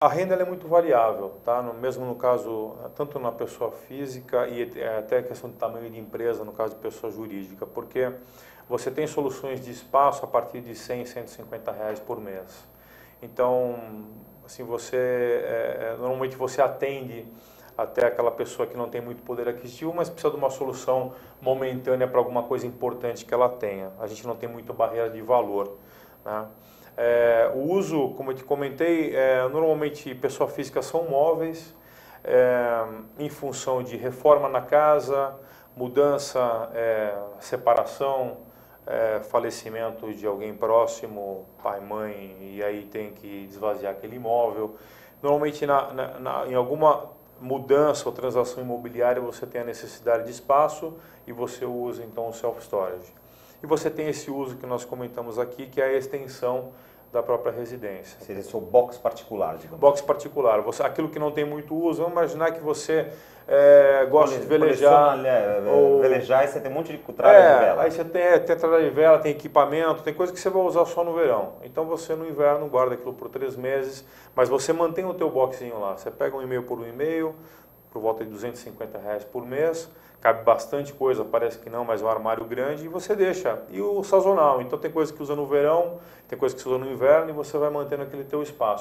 A renda ela é muito variável, tá? Mesmo no caso, tanto na pessoa física e até a questão de tamanho de empresa, no caso de pessoa jurídica, porque você tem soluções de espaço a partir de 100, R$ 150 por mês. Então, assim, normalmente você atende até aquela pessoa que não tem muito poder aquisitivo, mas precisa de uma solução momentânea para alguma coisa importante que ela tenha. A gente não tem muita barreira de valor, né? O uso, como eu te comentei, normalmente pessoa física são móveis, em função de reforma na casa, mudança, separação, falecimento de alguém próximo, pai, mãe, e aí tem que esvaziar aquele imóvel. Normalmente em alguma mudança ou transação imobiliária você tem a necessidade de espaço e você usa então o self-storage. E você tem esse uso que nós comentamos aqui, que é a extensão da própria residência. Seria seu box particular, digamos. Box particular. Aquilo que não tem muito uso, vamos imaginar que você gosta de velejar. Velejar e você tem um monte de tralha de vela. Aí você tem tralha de vela, tem equipamento, tem coisa que você vai usar só no verão. Então você no inverno guarda aquilo por 3 meses, mas você mantém o teu boxinho lá. Você pega um e-mail por um e-mail, por volta de R$ 250 por mês, cabe bastante coisa, parece que não, mas é um armário grande, e você deixa. E o sazonal, então tem coisa que usa no verão, tem coisa que usa no inverno, e você vai mantendo aquele teu espaço.